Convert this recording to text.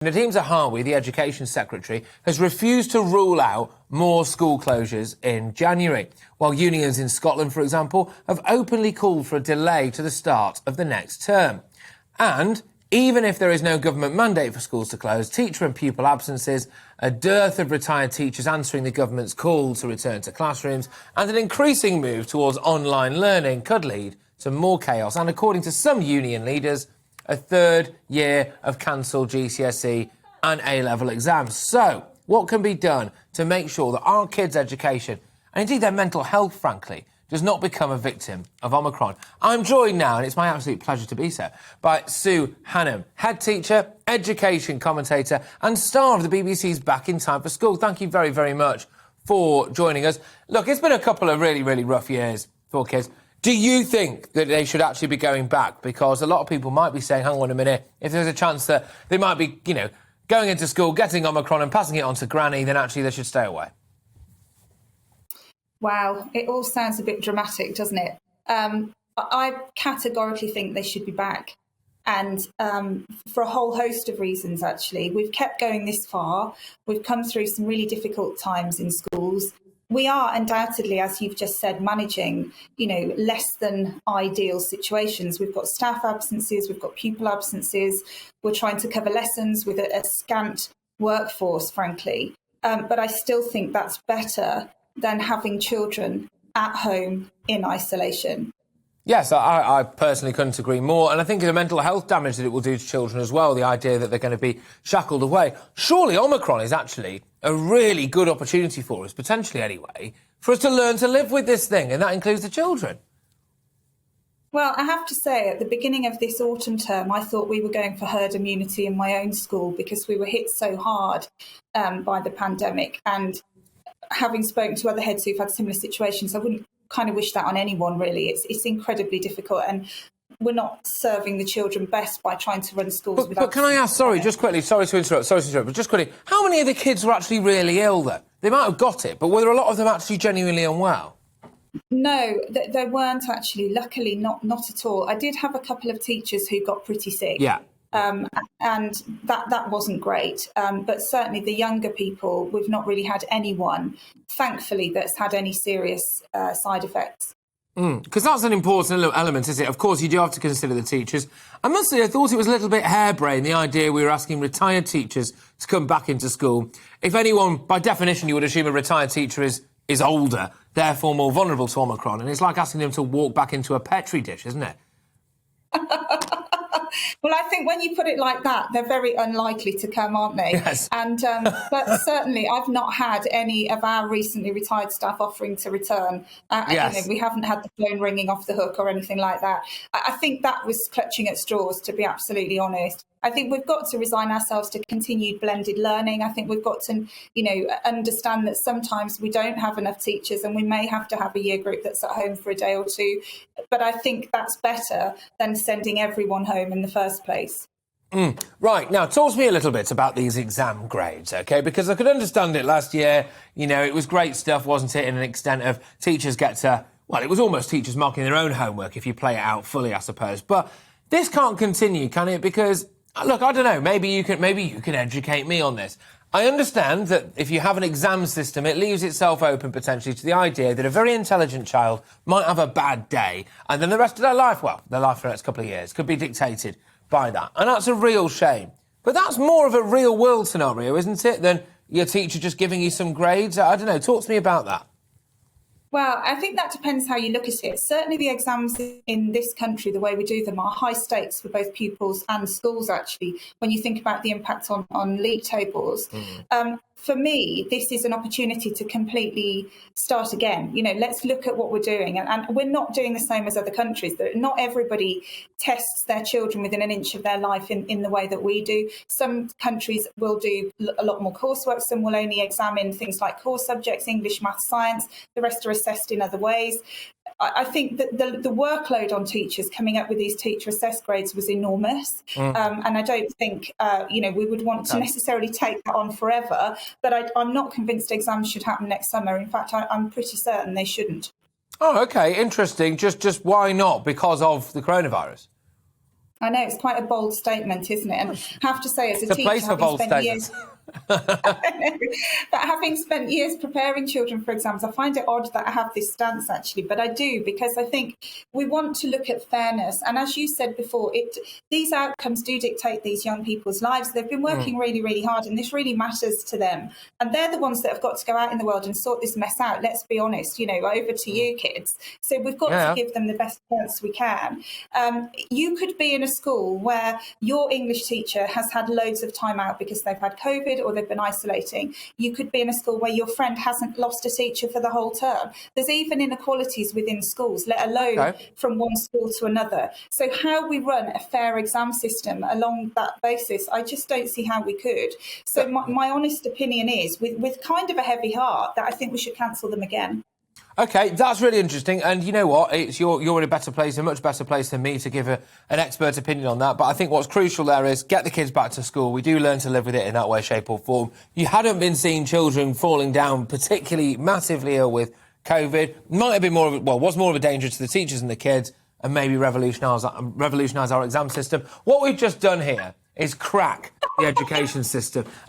Nadeem Zahawi, the Education Secretary, has refused to rule out more school closures in January, while unions in Scotland, for example, have openly called for a delay to the start of the next term. And even if there is no government mandate for schools to close, teacher and pupil absences, a dearth of retired teachers answering the government's call to return to classrooms, and an increasing move towards online learning could lead to more chaos. And according to some union leaders, a third year of cancelled GCSE and A-level exams. So, what can be done to make sure that our kids' education, and indeed their mental health, frankly, does not become a victim of Omicron? I'm joined now, and it's my absolute pleasure to be so, by Sue Hannam, head teacher, education commentator, and star of the BBC's Back in Time for School. Thank you very, very much for joining us. Look, it's been a couple of really, really rough years for kids. Do you think that they should actually be going back? Because a lot of people might be saying, hang on a minute, if there's a chance that they might be, going into school, getting Omicron and passing it on to Granny, then actually they should stay away. Wow, it all sounds a bit dramatic, doesn't it? I categorically think they should be back. And for a whole host of reasons, actually. We've kept going this far. We've come through some really difficult times in schools. We are undoubtedly, as you've just said, managing, less than ideal situations. We've got staff absences, we've got pupil absences. We're trying to cover lessons with a scant workforce, frankly. But I still think that's better than having children at home in isolation. Yes, I personally couldn't agree more. And I think the mental health damage that it will do to children as well, the idea that they're going to be shackled away. Surely Omicron is actually a really good opportunity for us, potentially anyway, for us to learn to live with this thing, and that includes the children. Well, I have to say, at the beginning of this autumn term, I thought we were going for herd immunity in my own school because we were hit so hard by the pandemic. And having spoken to other heads who've had similar situations, I wouldn't kind of wish that on anyone, really. It's incredibly difficult, and we're not serving the children best by trying to run schools without... But can I ask, just quickly, sorry to interrupt, but just quickly, how many of the kids were actually really ill, though? They might have got it, but were there a lot of them actually genuinely unwell? No, there weren't actually. Luckily, not at all. I did have a couple of teachers who got pretty sick. Yeah. And that wasn't great. But certainly the younger people, we've not really had anyone, thankfully, that's had any serious side effects. Because that's an important element, isn't it? Of course, you do have to consider the teachers. I must say, I thought it was a little bit harebrained, the idea we were asking retired teachers to come back into school. If anyone, by definition, you would assume a retired teacher is older, therefore more vulnerable to Omicron. And it's like asking them to walk back into a Petri dish, isn't it? Well, I think when you put it like that, they're very unlikely to come, aren't they? Yes. And but certainly, I've not had any of our recently retired staff offering to return. Yes. We haven't had the phone ringing off the hook or anything like that. I think that was clutching at straws, to be absolutely honest. I think we've got to resign ourselves to continued blended learning. I think we've got to, understand that sometimes we don't have enough teachers and we may have to have a year group that's at home for a day or two. But I think that's better than sending everyone home in the first place. Right, now talk to me a little bit about these exam grades, OK? Because I could understand it last year, it was great stuff, wasn't it, in an extent of teachers get to, well, it was almost teachers marking their own homework if you play it out fully, I suppose. But this can't continue, can it? Because, look, I don't know, maybe you can educate me on this. I understand that if you have an exam system, it leaves itself open potentially to the idea that a very intelligent child might have a bad day and then the rest of their life, their life for the next couple of years, could be dictated by that. And that's a real shame. But that's more of a real-world scenario, isn't it, than your teacher just giving you some grades? I don't know. Talk to me about that. Well, I think that depends how you look at it. Certainly the exams in this country, the way we do them, are high stakes for both pupils and schools, actually, when you think about the impact on league tables. For me, this is an opportunity to completely start again. Let's look at what we're doing. And we're not doing the same as other countries. Not everybody tests their children within an inch of their life in the way that we do. Some countries will do a lot more coursework. Some will only examine things like core subjects, English, maths, science. The rest are assessed in other ways. I think that the workload on teachers coming up with these teacher assessed grades was enormous. And I don't think, we would want to necessarily take that on forever. But I'm not convinced exams should happen next summer. In fact, I'm pretty certain they shouldn't. Oh, OK, interesting. Just why not? Because of the coronavirus? I know, it's quite a bold statement, isn't it? And I have to say, as a It's a teacher, place for having bold spent statements. years... But having spent years preparing children for exams, I find it odd that I have this stance, actually, but I do, because I think we want to look at fairness. And as you said before, these outcomes do dictate these young people's lives. They've been working really, really hard, and this really matters to them. And they're the ones that have got to go out in the world and sort this mess out. Let's be honest, over to you, kids. So we've got to give them the best chance we can. You could be in a school where your English teacher has had loads of time out because they've had COVID or they've been isolating. You could be in a school where your friend hasn't lost a teacher for the whole term. There's even inequalities within schools, let alone from one school to another. So how we run a fair exam system along that basis, I just don't see how we could. So my honest opinion is, with kind of a heavy heart, that I think we should cancel them again. OK, that's really interesting. And you know what? You're in a better place, a much better place than me to give an expert opinion on that. But I think what's crucial there is get the kids back to school. We do learn to live with it in that way, shape or form. You hadn't been seeing children falling down particularly massively ill with COVID. Might have been was more of a danger to the teachers and the kids, and maybe revolutionise our exam system. What we've just done here is crack the education system.